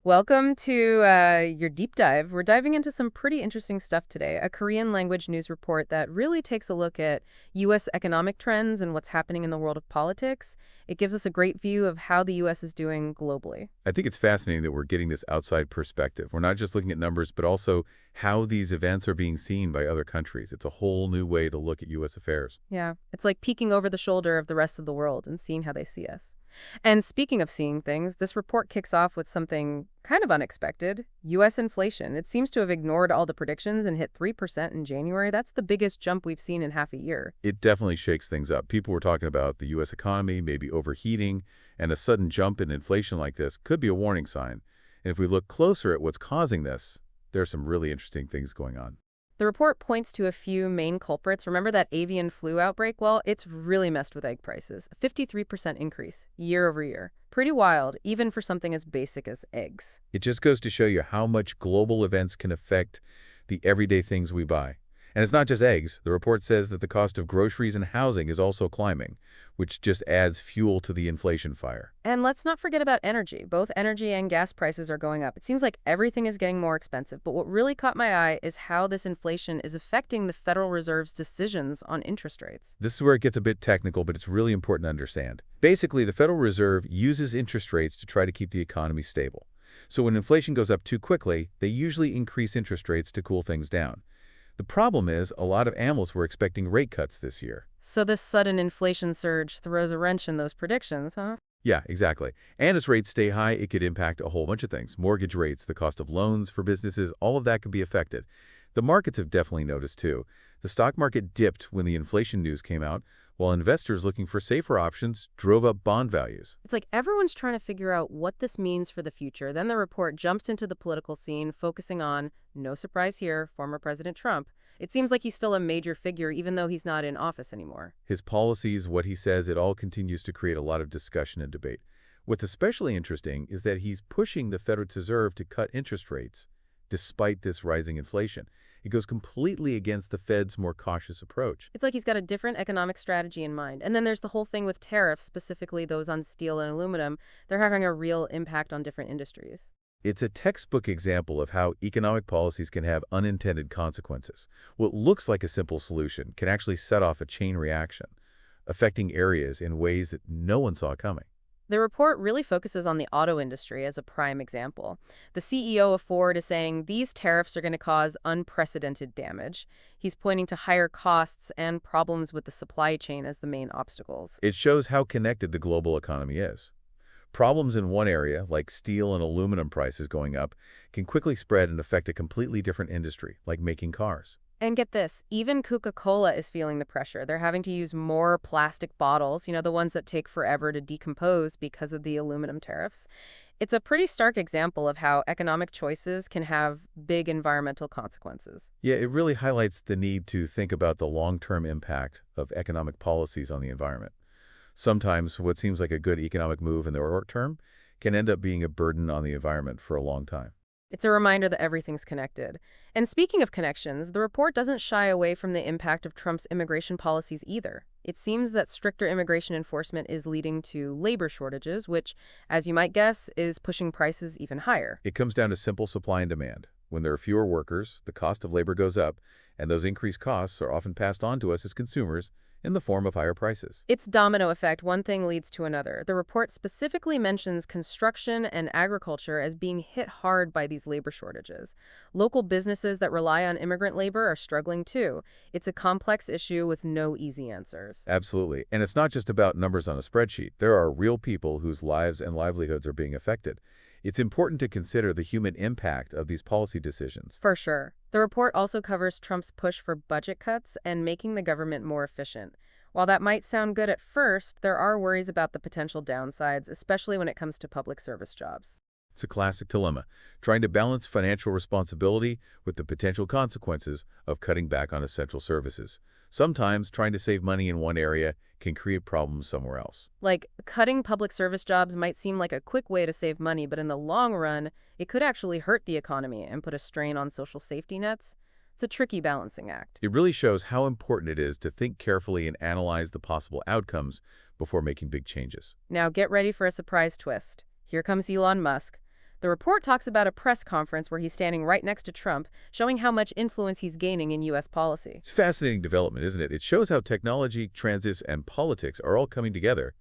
Welcome to your deep dive. We're diving into some pretty interesting stuff today. A Korean language news report that really takes a look at U.S. economic trends and what's happening in the world of politics. It gives us a great view of how the U.S. is doing globally. I think it's fascinating that we're getting this outside perspective. We're not just looking at numbers, but also how these events are being seen by other countries. It's a whole new way to look at U.S. affairs. Yeah, it's like peeking over the shoulder of the rest of the world and seeing how they see us. And speaking of seeing things, this report kicks off with something kind of unexpected. U.S. inflation. It seems to have ignored all the predictions and hit 3% in January. That's the biggest jump we've seen in half a year. It definitely shakes things up. People were talking about the U.S. economy maybe overheating, and a sudden jump in inflation like this could be a warning sign. And if we look closer at what's causing this, there are some really interesting things going on. The report points to a few main culprits. Remember that avian flu outbreak? Well, it's really messed with egg prices. A 53% increase year over year. Pretty wild, even for something as basic as eggs. It just goes to show you how much global events can affect the everyday things we buy. And it's not just eggs. The report says that the cost of groceries and housing is also climbing, which just adds fuel to the inflation fire. And let's not forget about energy. Both energy and gas prices are going up. It seems like everything is getting more expensive. But what really caught my eye is how this inflation is affecting the Federal Reserve's decisions on interest rates. This is where it gets a bit technical, but it's really important to understand. Basically, the Federal Reserve uses interest rates to try to keep the economy stable. So when inflation goes up too quickly, they usually increase interest rates to cool things down. The problem is a lot of analysts were expecting rate cuts this year. So this sudden inflation surge throws a wrench in those predictions, huh? Yeah, exactly. And as rates stay high, it could impact a whole bunch of things. Mortgage rates, the cost of loans for businesses, all of that could be affected. The markets have definitely noticed too. The stock market dipped when the inflation news came out, while investors looking for safer options drove up bond values. It's like everyone's trying to figure out what this means for the future. Then the report jumps into the political scene, focusing on, no surprise here, former President Trump. It seems like he's still a major figure, even though he's not in office anymore. His policies, what he says, it all continues to create a lot of discussion and debate. What's especially interesting is that he's pushing the Federal Reserve to cut interest rates, despite this rising inflation. It goes completely against the Fed's more cautious approach. It's like he's got a different economic strategy in mind. And then there's the whole thing with tariffs, specifically those on steel and aluminum. They're having a real impact on different industries. It's a textbook example of how economic policies can have unintended consequences. What looks like a simple solution can actually set off a chain reaction, affecting areas in ways that no one saw coming. The report really focuses on the auto industry as a prime example. The CEO of Ford is saying these tariffs are going to cause unprecedented damage. He's pointing to higher costs and problems with the supply chain as the main obstacles. It shows how connected the global economy is. Problems in one area, like steel and aluminum prices going up, can quickly spread and affect a completely different industry, like making cars. And get this, even Coca-Cola is feeling the pressure. They're having to use more plastic bottles, the ones that take forever to decompose because of the aluminum tariffs. It's a pretty stark example of how economic choices can have big environmental consequences. Yeah, it really highlights the need to think about the long-term impact of economic policies on the environment. Sometimes what seems like a good economic move in the short term can end up being a burden on the environment for a long time. It's a reminder that everything's connected. And speaking of connections, the report doesn't shy away from the impact of Trump's immigration policies either. It seems that stricter immigration enforcement is leading to labor shortages, which, as you might guess, is pushing prices even higher. It comes down to simple supply and demand. When there are fewer workers, the cost of labor goes up, and those increased costs are often passed on to us as consumers in the form of higher prices. It's domino effect. One thing leads to another. The report specifically mentions construction and agriculture as being hit hard by these labor shortages. Local businesses that rely on immigrant labor are struggling too. It's a complex issue with no easy answers. Absolutely. And it's not just about numbers on a spreadsheet. There are real people whose lives and livelihoods are being affected. It's important to consider the human impact of these policy decisions. For sure. The report also covers Trump's push for budget cuts and making the government more efficient. While that might sound good at first, there are worries about the potential downsides, especially when it comes to public service jobs. It's a classic dilemma, trying to balance financial responsibility with the potential consequences of cutting back on essential services. Sometimes trying to save money in one area can create problems somewhere else. Like, cutting public service jobs might seem like a quick way to save money, but in the long run, it could actually hurt the economy and put a strain on social safety nets. It's a tricky balancing act. It really shows how important it is to think carefully and analyze the possible outcomes before making big changes. Now get ready for a surprise twist. Here comes Elon Musk. The report talks about a press conference where he's standing right next to Trump, showing how much influence he's gaining in U.S. policy. It's a fascinating development, isn't it? It shows how technology, transit, and politics are all coming together.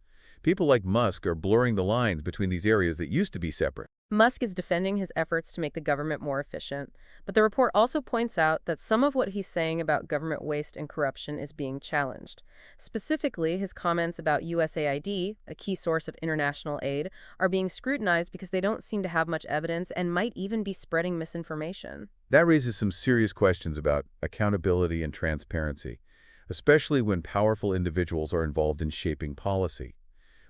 People like Musk are blurring the lines between these areas that used to be separate. Musk is defending his efforts to make the government more efficient, but the report also points out that some of what he's saying about government waste and corruption is being challenged. Specifically, his comments about USAID, a key source of international aid, are being scrutinized because they don't seem to have much evidence and might even be spreading misinformation. That raises some serious questions about accountability and transparency, especially when powerful individuals are involved in shaping policy.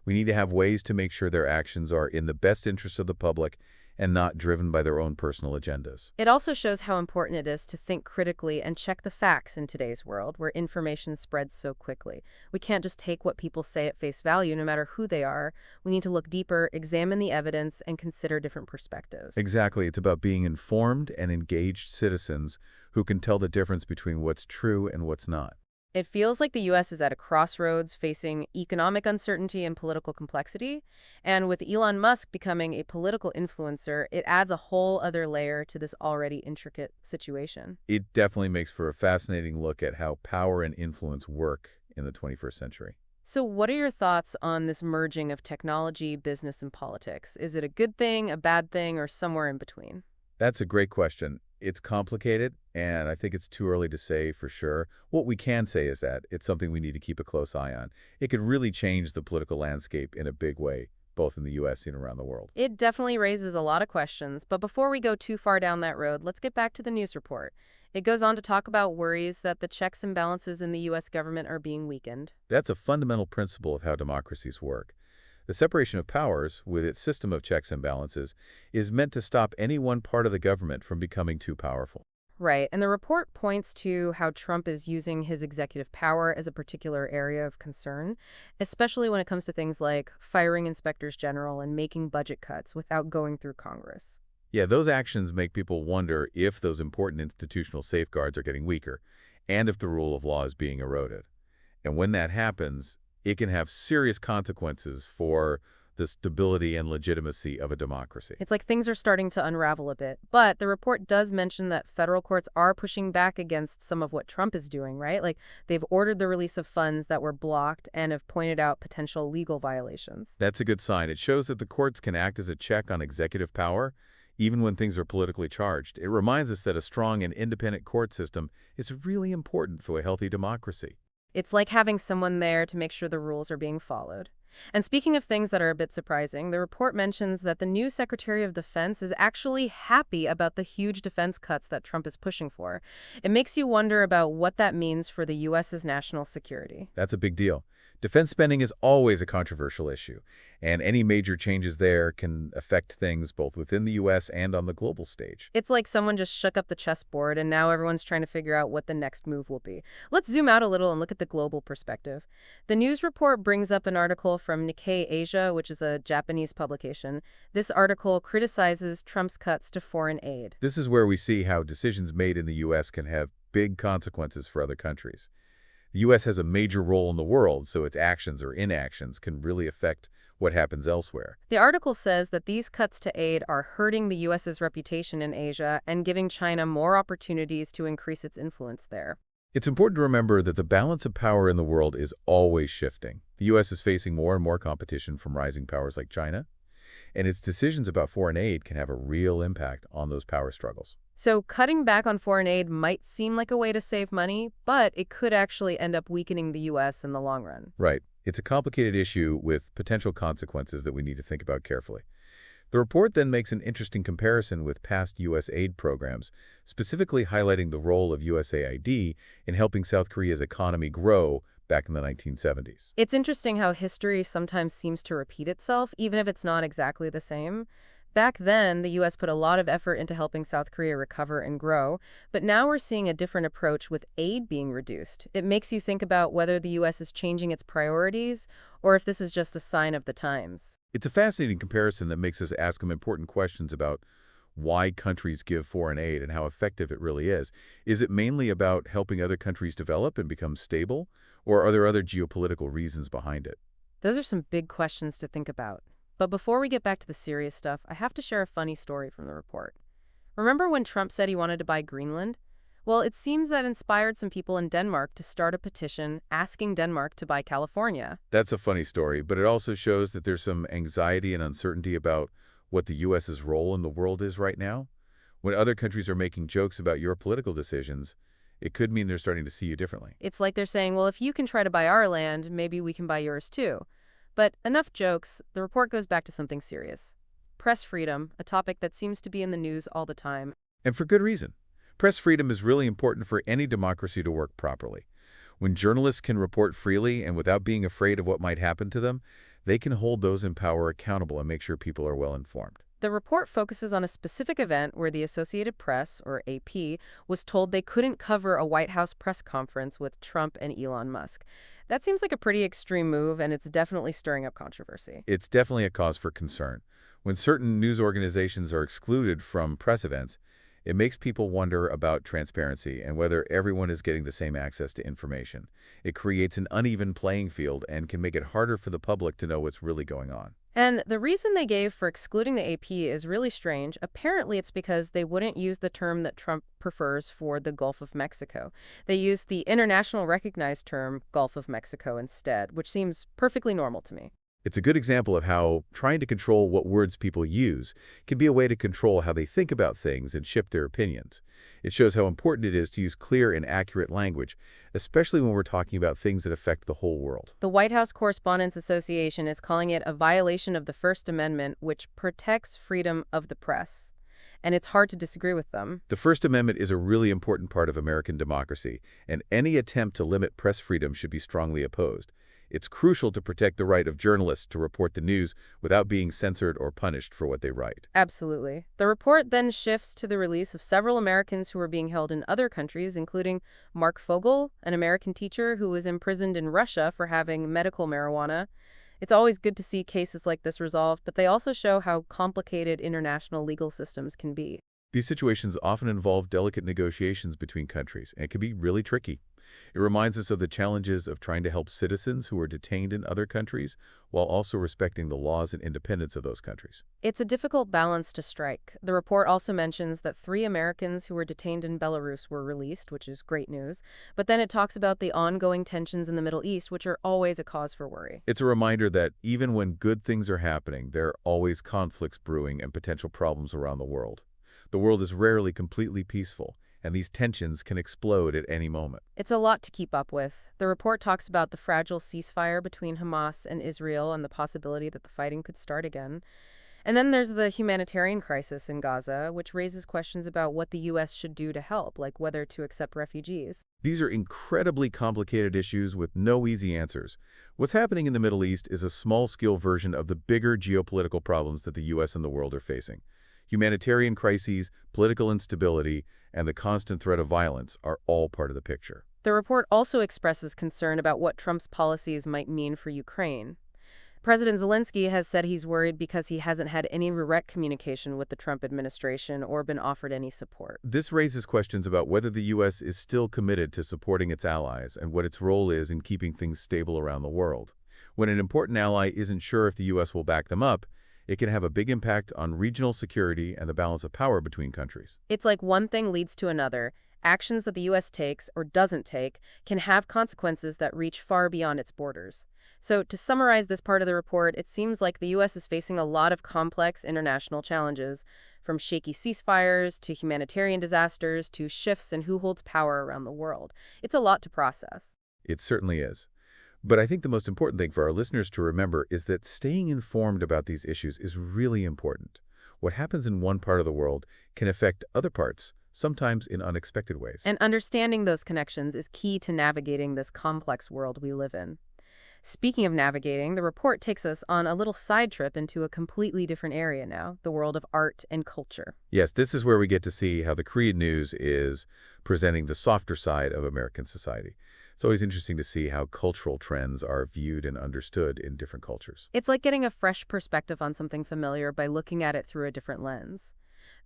We need to have ways to make sure their actions are in the best interest of the public and not driven by their own personal agendas. It also shows how important it is to think critically and check the facts in today's world where information spreads so quickly. We can't just take what people say at face value, no matter who they are. We need to look deeper, examine the evidence, and consider different perspectives. Exactly. It's about being informed and engaged citizens who can tell the difference between what's true and what's not. It feels like the U.S. is at a crossroads facing economic uncertainty and political complexity. And with Elon Musk becoming a political influencer, it adds a whole other layer to this already intricate situation. It definitely makes for a fascinating look at how power and influence work in the 21st century. So what are your thoughts on this merging of technology, business, and politics? Is it a good thing, a bad thing, or somewhere in between? That's a great question. It's complicated, and I think it's too early to say for sure. What we can say is that it's something we need to keep a close eye on. It could really change the political landscape in a big way, both in the U.S. and around the world. It definitely raises a lot of questions, but before we go too far down that road, let's get back to the news report. It goes on to talk about worries that the checks and balances in the U.S. government are being weakened. That's a fundamental principle of how democracies work. The separation of powers, with its system of checks and balances, is meant to stop any one part of the government from becoming too powerful. Right, and the report points to how Trump is using his executive power as a particular area of concern, especially when it comes to things like firing inspectors general and making budget cuts without going through Congress. Yeah, those actions make people wonder if those important institutional safeguards are getting weaker, and if the rule of law is being eroded. And when that happens, it can have serious consequences for the stability and legitimacy of a democracy. It's like things are starting to unravel a bit. But the report does mention that federal courts are pushing back against some of what Trump is doing, right? Like they've ordered the release of funds that were blocked and have pointed out potential legal violations. That's a good sign. It shows that the courts can act as a check on executive power, even when things are politically charged. It reminds us that a strong and independent court system is really important for a healthy democracy. It's like having someone there to make sure the rules are being followed. And speaking of things that are a bit surprising, the report mentions that the new Secretary of Defense is actually happy about the huge defense cuts that Trump is pushing for. It makes you wonder about what that means for the U.S.'s national security. That's a big deal. Defense spending is always a controversial issue, and any major changes there can affect things both within the U.S. and on the global stage. It's like someone just shook up the chessboard and now everyone's trying to figure out what the next move will be. Let's zoom out a little and look at the global perspective. The news report brings up an article from Nikkei Asia, which is a Japanese publication. This article criticizes Trump's cuts to foreign aid. This is where we see how decisions made in the U.S. can have big consequences for other countries. The U.S. has a major role in the world, so its actions or inactions can really affect what happens elsewhere. The article says that these cuts to aid are hurting the U.S.'s reputation in Asia and giving China more opportunities to increase its influence there. It's important to remember that the balance of power in the world is always shifting. The U.S. is facing more and more competition from rising powers like China, and its decisions about foreign aid can have a real impact on those power struggles. So cutting back on foreign aid might seem like a way to save money, but it could actually end up weakening the U.S. in the long run. Right. It's a complicated issue with potential consequences that we need to think about carefully. The report then makes an interesting comparison with past U.S. aid programs, specifically highlighting the role of USAID in helping South Korea's economy grow back in the 1970s. It's interesting how history sometimes seems to repeat itself, even if it's not exactly the same. Back then, the U.S. put a lot of effort into helping South Korea recover and grow, but now we're seeing a different approach with aid being reduced. It makes you think about whether the U.S. is changing its priorities or if this is just a sign of the times. It's a fascinating comparison that makes us ask some important questions about why countries give foreign aid and how effective it really is. Is it mainly about helping other countries develop and become stable, or are there other geopolitical reasons behind it? Those are some big questions to think about. But before we get back to the serious stuff, I have to share a funny story from the report. Remember when Trump said he wanted to buy Greenland? Well, it seems that inspired some people in Denmark to start a petition asking Denmark to buy California. That's a funny story, but it also shows that there's some anxiety and uncertainty about what the U.S.'s role in the world is right now. When other countries are making jokes about your political decisions, it could mean they're starting to see you differently. It's like they're saying, well, if you can try to buy our land, maybe we can buy yours too. But enough jokes, the report goes back to something serious. Press freedom, a topic that seems to be in the news all the time. And for good reason. Press freedom is really important for any democracy to work properly. When journalists can report freely and without being afraid of what might happen to them, they can hold those in power accountable and make sure people are well informed. The report focuses on a specific event where the Associated Press, or AP, was told they couldn't cover a White House press conference with Trump and Elon Musk. That seems like a pretty extreme move, and it's definitely stirring up controversy. It's definitely a cause for concern. When certain news organizations are excluded from press events, it makes people wonder about transparency and whether everyone is getting the same access to information. It creates an uneven playing field and can make it harder for the public to know what's really going on. And the reason they gave for excluding the AP is really strange. Apparently, it's because they wouldn't use the term that Trump prefers for the Gulf of Mexico. They used the international recognized term Gulf of Mexico instead, which seems perfectly normal to me. It's a good example of how trying to control what words people use can be a way to control how they think about things and shift their opinions. It shows how important it is to use clear and accurate language, especially when we're talking about things that affect the whole world. The White House Correspondents Association is calling it a violation of the First Amendment, which protects freedom of the press. And it's hard to disagree with them. The First Amendment is a really important part of American democracy, and any attempt to limit press freedom should be strongly opposed. It's crucial to protect the right of journalists to report the news without being censored or punished for what they write. Absolutely. The report then shifts to the release of several Americans who are being held in other countries, including Mark Fogel, an American teacher who was imprisoned in Russia for having medical marijuana. It's always good to see cases like this resolved, but they also show how complicated international legal systems can be. These situations often involve delicate negotiations between countries, and it can be really tricky. It reminds us of the challenges of trying to help citizens who are detained in other countries while also respecting the laws and independence of those countries. It's a difficult balance to strike. The report also mentions that 3 Americans who were detained in Belarus were released, which is great news. But then it talks about the ongoing tensions in the Middle East, which are always a cause for worry. It's a reminder that even when good things are happening, there are always conflicts brewing and potential problems around the world. The world is rarely completely peaceful, and these tensions can explode at any moment. It's a lot to keep up with. The report talks about the fragile ceasefire between Hamas and Israel and the possibility that the fighting could start again. And then there's the humanitarian crisis in Gaza, which raises questions about what the U.S. should do to help, like whether to accept refugees. These are incredibly complicated issues with no easy answers. What's happening in the Middle East is a small-scale version of the bigger geopolitical problems that the U.S. and the world are facing. Humanitarian crises, political instability, and the constant threat of violence are all part of the picture. The report also expresses concern about what Trump's policies might mean for Ukraine. President Zelensky has said he's worried because he hasn't had any direct communication with the Trump administration or been offered any support. This raises questions about whether the U.S. is still committed to supporting its allies and what its role is in keeping things stable around the world. When an important ally isn't sure if the U.S. will back them up, it can have a big impact on regional security and the balance of power between countries. It's like one thing leads to another. Actions that the U.S. takes or doesn't take can have consequences that reach far beyond its borders. So, to summarize this part of the report, it seems like the U.S. is facing a lot of complex international challenges, from shaky ceasefires to humanitarian disasters to shifts in who holds power around the world. It's a lot to process. It certainly is. But I think the most important thing for our listeners to remember is that staying informed about these issues is really important. What happens in one part of the world can affect other parts, sometimes in unexpected ways. And understanding those connections is key to navigating this complex world we live in. Speaking of navigating, the report takes us on a little side trip into a completely different area now, the world of art and culture. Yes, this is where we get to see how the Korean news is presenting the softer side of American society. It's always interesting to see how cultural trends are viewed and understood in different cultures. It's like getting a fresh perspective on something familiar by looking at it through a different lens.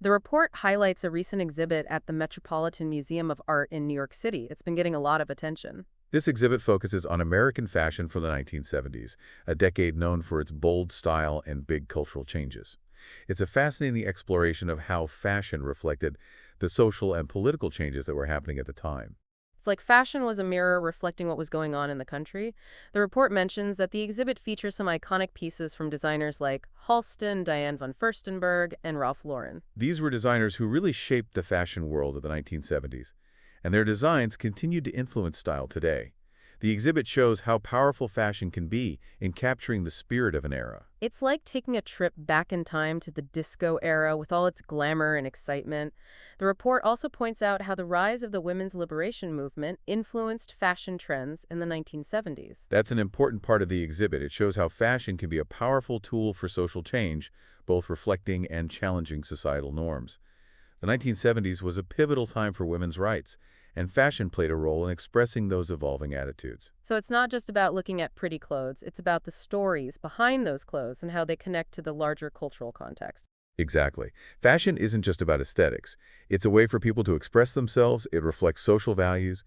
The report highlights a recent exhibit at the Metropolitan Museum of Art in New York City. It's been getting a lot of attention. This exhibit focuses on American fashion from the 1970s, a decade known for its bold style and big cultural changes. It's a fascinating exploration of how fashion reflected the social and political changes that were happening at the time. It's like fashion was a mirror reflecting what was going on in the country. The report mentions that the exhibit features some iconic pieces from designers like Halston, Diane von Furstenberg, and Ralph Lauren. These were designers who really shaped the fashion world of the 1970s, and their designs continued to influence style today. The exhibit shows how powerful fashion can be in capturing the spirit of an era. It's like taking a trip back in time to the disco era with all its glamour and excitement. The report also points out how the rise of the women's liberation movement influenced fashion trends in the 1970s. That's an important part of the exhibit. It shows how fashion can be a powerful tool for social change, both reflecting and challenging societal norms. The 1970s was a pivotal time for women's rights, and fashion played a role in expressing those evolving attitudes. So it's not just about looking at pretty clothes, it's about the stories behind those clothes and how they connect to the larger cultural context. Exactly. Fashion isn't just about aesthetics. It's a way for people to express themselves, it reflects social values,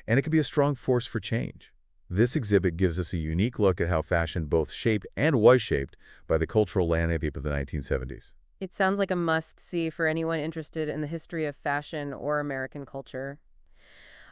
and it can be a strong force for change. This exhibit gives us a unique look at how fashion both shaped and was shaped by the cultural landscape of the 1970s. It sounds like a must-see for anyone interested in the history of fashion or American culture.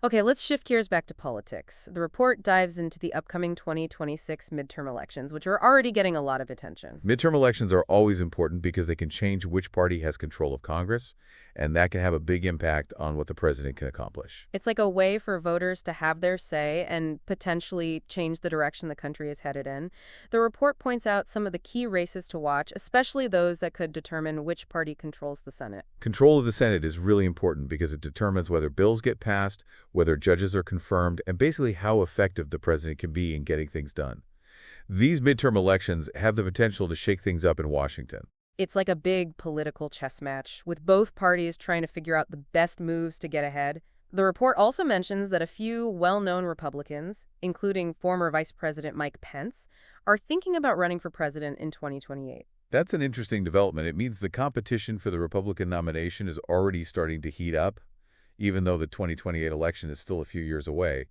Okay, let's shift gears back to politics. The report dives into the upcoming 2026 midterm elections, which are already getting a lot of attention. Midterm elections are always important because they can change which party has control of Congress, and that can have a big impact on what the president can accomplish. It's like a way for voters to have their say and potentially change the direction the country is headed in. The report points out some of the key races to watch, especially those that could determine which party controls the Senate. Control of the Senate is really important because it determines whether bills get passed, whether judges are confirmed, and basically how effective the president can be in getting things done. These midterm elections have the potential to shake things up in Washington. It's like a big political chess match, with both parties trying to figure out the best moves to get ahead. The report also mentions that a few well-known Republicans, including former Vice President Mike Pence, are thinking about running for president in 2028. That's an interesting development. It means the competition for the Republican nomination is already starting to heat up, even though the 2028 election is still a few years away.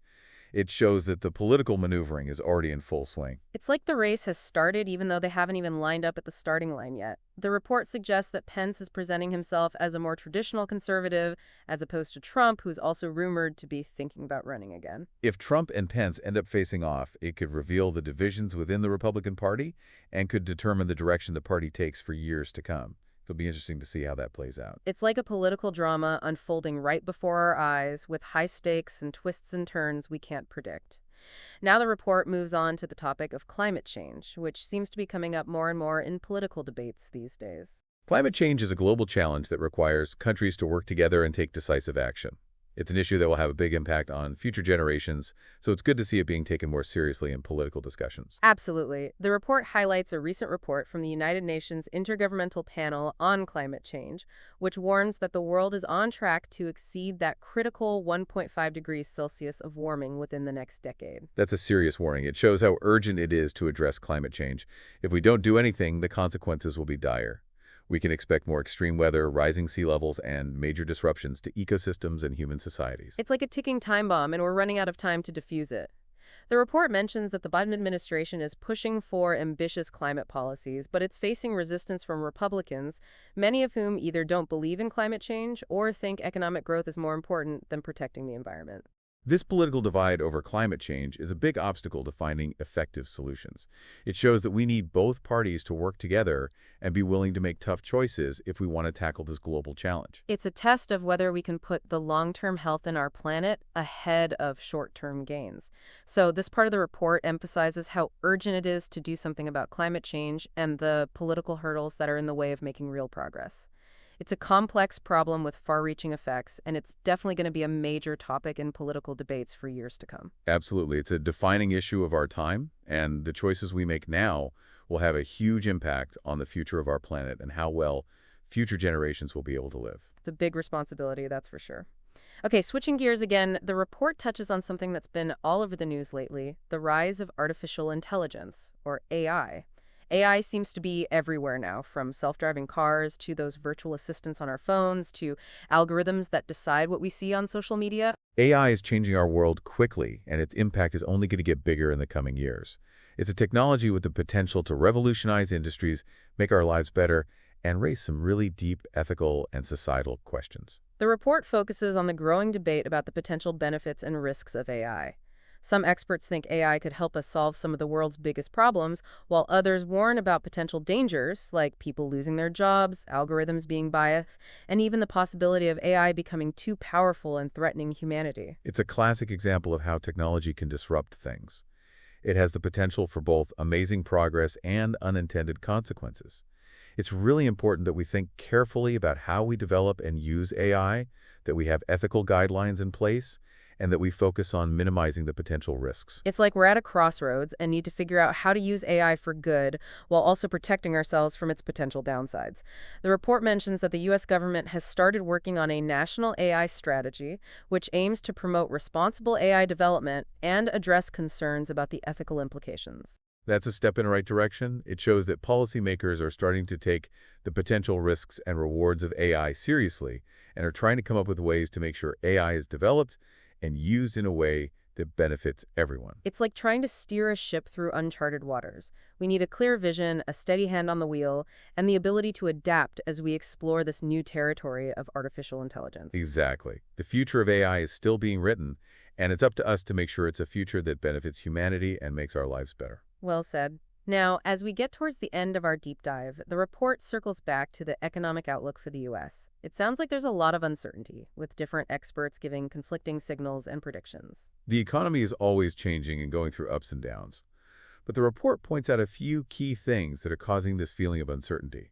It shows that the political maneuvering is already in full swing. It's like the race has started even though they haven't even lined up at the starting line yet. The report suggests that Pence is presenting himself as a more traditional conservative, as opposed to Trump, who's also rumored to be thinking about running again. If Trump and Pence end up facing off, it could reveal the divisions within the Republican Party and could determine the direction the party takes for years to come. It'll be interesting to see how that plays out. It's like a political drama unfolding right before our eyes, with high stakes and twists and turns we can't predict. Now the report moves on to the topic of climate change, which seems to be coming up more and more in political debates these days. Climate change is a global challenge that requires countries to work together and take decisive action. It's an issue that will have a big impact on future generations, so it's good to see it being taken more seriously in political discussions. Absolutely. The report highlights a recent report from the United Nations Intergovernmental Panel on Climate Change, which warns that the world is on track to exceed that critical 1.5 degrees Celsius of warming within the next decade. That's a serious warning. It shows how urgent it is to address climate change. If we don't do anything, the consequences will be dire. We can expect more extreme weather, rising sea levels, and major disruptions to ecosystems and human societies. It's like a ticking time bomb, and we're running out of time to defuse it. The report mentions that the Biden administration is pushing for ambitious climate policies, but it's facing resistance from Republicans, many of whom either don't believe in climate change or think economic growth is more important than protecting the environment. This political divide over climate change is a big obstacle to finding effective solutions. It shows that we need both parties to work together and be willing to make tough choices if we want to tackle this global challenge. It's a test of whether we can put the long-term health in our planet ahead of short-term gains. So this part of the report emphasizes how urgent it is to do something about climate change and the political hurdles that are in the way of making real progress. It's a complex problem with far-reaching effects, and it's definitely going to be a major topic in political debates for years to come. Absolutely. It's a defining issue of our time, and the choices we make now will have a huge impact on the future of our planet and how well future generations will be able to live. It's a big responsibility, that's for sure. Okay, switching gears again, the report touches on something that's been all over the news lately, the rise of artificial intelligence, or AI. AI seems to be everywhere now, from self-driving cars to those virtual assistants on our phones to algorithms that decide what we see on social media. AI is changing our world quickly, and its impact is only going to get bigger in the coming years. It's a technology with the potential to revolutionize industries, make our lives better, and raise some really deep ethical and societal questions. The report focuses on the growing debate about the potential benefits and risks of AI. Some experts think AI could help us solve some of the world's biggest problems, while others warn about potential dangers, like people losing their jobs, algorithms being biased, and even the possibility of AI becoming too powerful and threatening humanity. It's a classic example of how technology can disrupt things. It has the potential for both amazing progress and unintended consequences. It's really important that we think carefully about how we develop and use AI, that we have ethical guidelines in place, and that we focus on minimizing the potential risks. It's like we're at a crossroads and need to figure out how to use AI for good while also protecting ourselves from its potential downsides. The report mentions that the U.S. government has started working on a national AI strategy, which aims to promote responsible AI development and address concerns about the ethical implications. That's a step in the right direction. It shows that policymakers are starting to take the potential risks and rewards of AI seriously and are trying to come up with ways to make sure AI is developed and used in a way that benefits everyone. It's like trying to steer a ship through uncharted waters. We need a clear vision, a steady hand on the wheel, and the ability to adapt as we explore this new territory of artificial intelligence. Exactly. The future of AI is still being written, and it's up to us to make sure it's a future that benefits humanity and makes our lives better. Well said. Now, as we get towards the end of our deep dive, the report circles back to the economic outlook for the U.S. It sounds like there's a lot of uncertainty, with different experts giving conflicting signals and predictions. The economy is always changing and going through ups and downs. But the report points out a few key things that are causing this feeling of uncertainty.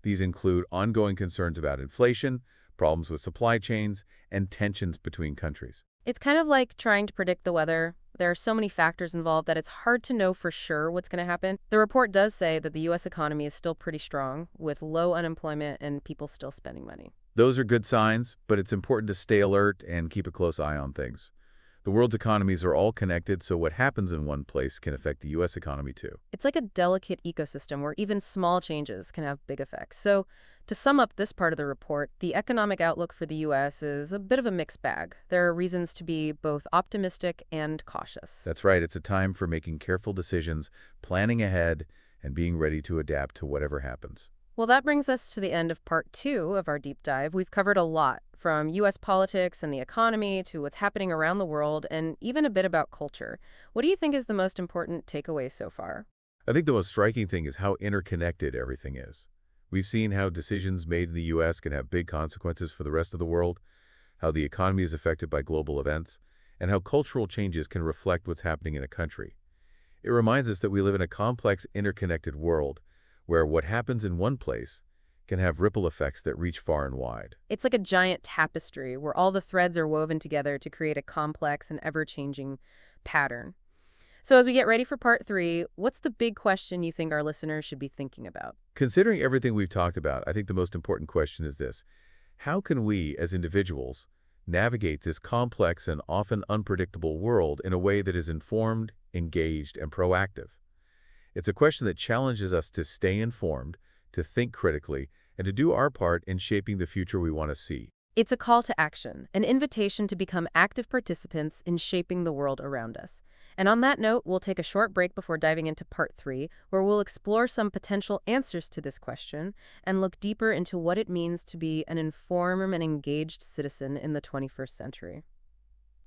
These include ongoing concerns about inflation, problems with supply chains, and tensions between countries. It's kind of like trying to predict the weather. There are so many factors involved that it's hard to know for sure what's going to happen. The report does say that the U.S. economy is still pretty strong, with low unemployment and people still spending money. Those are good signs, but it's important to stay alert and keep a close eye on things. The world's economies are all connected, so what happens in one place can affect the U.S. economy too. It's like a delicate ecosystem where even small changes can have big effects. So, to sum up this part of the report, the economic outlook for the U.S. is a bit of a mixed bag. There are reasons to be both optimistic and cautious. That's right. It's a time for making careful decisions, planning ahead, and being ready to adapt to whatever happens. Well, that brings us to the end of part 2 of our deep dive. We've covered a lot, from U.S. politics and the economy to what's happening around the world, and even a bit about culture. What do you think is the most important takeaway so far? I think the most striking thing is how interconnected everything is. We've seen how decisions made in the U.S. can have big consequences for the rest of the world, how the economy is affected by global events, and how cultural changes can reflect what's happening in a country. It reminds us that we live in a complex, interconnected world where what happens in one place can have ripple effects that reach far and wide. It's like a giant tapestry where all the threads are woven together to create a complex and ever-changing pattern. So as we get ready for part 3, what's the big question you think our listeners should be thinking about? Considering everything we've talked about, I think the most important question is this: how can we, as individuals, navigate this complex and often unpredictable world in a way that is informed, engaged, and proactive? It's a question that challenges us to stay informed, to think critically, and to do our part in shaping the future we want to see. It's a call to action, an invitation to become active participants in shaping the world around us. And on that note, we'll take a short break before diving into part 3, where we'll explore some potential answers to this question and look deeper into what it means to be an informed and engaged citizen in the 21st century.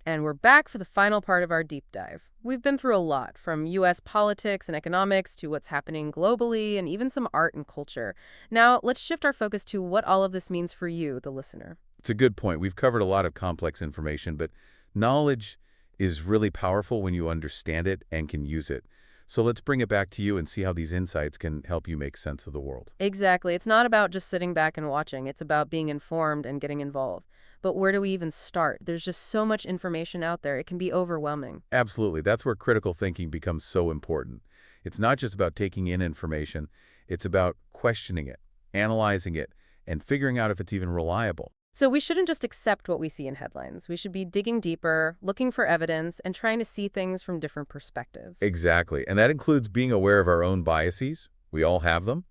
And we're back for the final part of our deep dive. We've been through a lot, from U.S. politics and economics to what's happening globally and even some art and culture. Now, let's shift our focus to what all of this means for you, the listener. It's a good point. We've covered a lot of complex information, but knowledge is really powerful when you understand it and can use it. So let's bring it back to you and see how these insights can help you make sense of the world. Exactly. It's not about just sitting back and watching. It's about being informed and getting involved. But where do we even start? There's just so much information out there. It can be overwhelming. Absolutely. That's where critical thinking becomes so important. It's not just about taking in information. It's about questioning it, analyzing it, and figuring out if it's even reliable. So we shouldn't just accept what we see in headlines. We should be digging deeper, looking for evidence, and trying to see things from different perspectives. Exactly. And that includes being aware of our own biases, We all have them,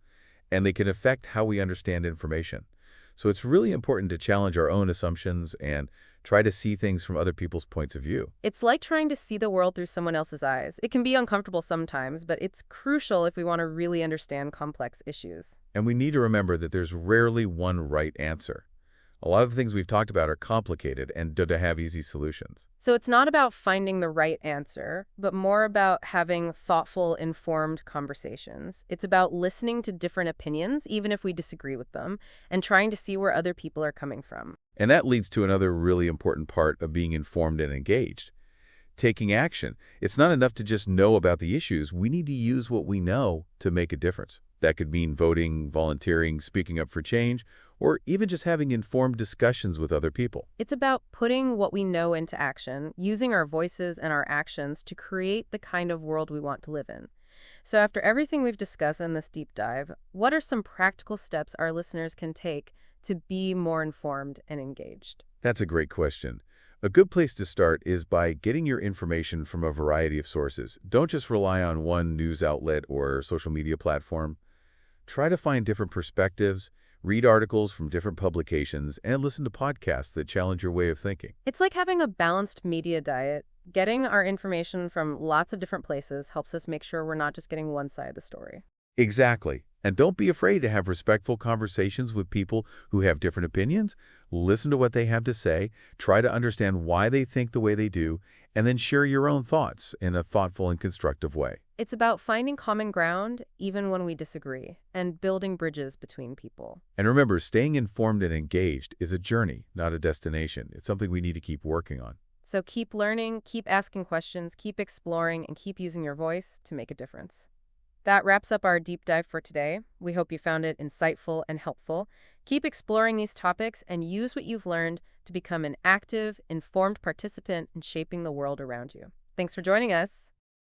and they can affect how we understand information. So it's really important to challenge our own assumptions and try to see things from other people's points of view. It's like trying to see the world through someone else's eyes. It can be uncomfortable sometimes, but it's crucial if we want to really understand complex issues. And we need to remember that there's rarely one right answer. A lot of the things we've talked about are complicated and don't have easy solutions. So it's not about finding the right answer, but more about having thoughtful, informed conversations. It's about listening to different opinions, even if we disagree with them, and trying to see where other people are coming from. And that leads to another really important part of being informed and engaged. Taking action. It's not enough to just know about the issues. We need to use what we know to make a difference. That could mean voting, volunteering, speaking up for change, or even just having informed discussions with other people. It's about putting what we know into action, using our voices and our actions to create the kind of world we want to live in. So after everything we've discussed in this deep dive, what are some practical steps our listeners can take to be more informed and engaged? That's a great question. A good place to start is by getting your information from a variety of sources. Don't just rely on one news outlet or social media platform. Try to find different perspectives, read articles from different publications, and listen to podcasts that challenge your way of thinking. It's like having a balanced media diet. Getting our information from lots of different places helps us make sure we're not just getting one side of the story. Exactly. And don't be afraid to have respectful conversations with people who have different opinions. Listen to what they have to say, try to understand why they think the way they do, and then share your own thoughts in a thoughtful and constructive way. It's about finding common ground, even when we disagree, and building bridges between people. And remember, staying informed and engaged is a journey, not a destination. It's something we need to keep working on. So keep learning, keep asking questions, keep exploring, and keep using your voice to make a difference. That wraps up our deep dive for today. We hope you found it insightful and helpful. Keep exploring these topics and use what you've learned to become an active, informed participant in shaping the world around you. Thanks for joining us.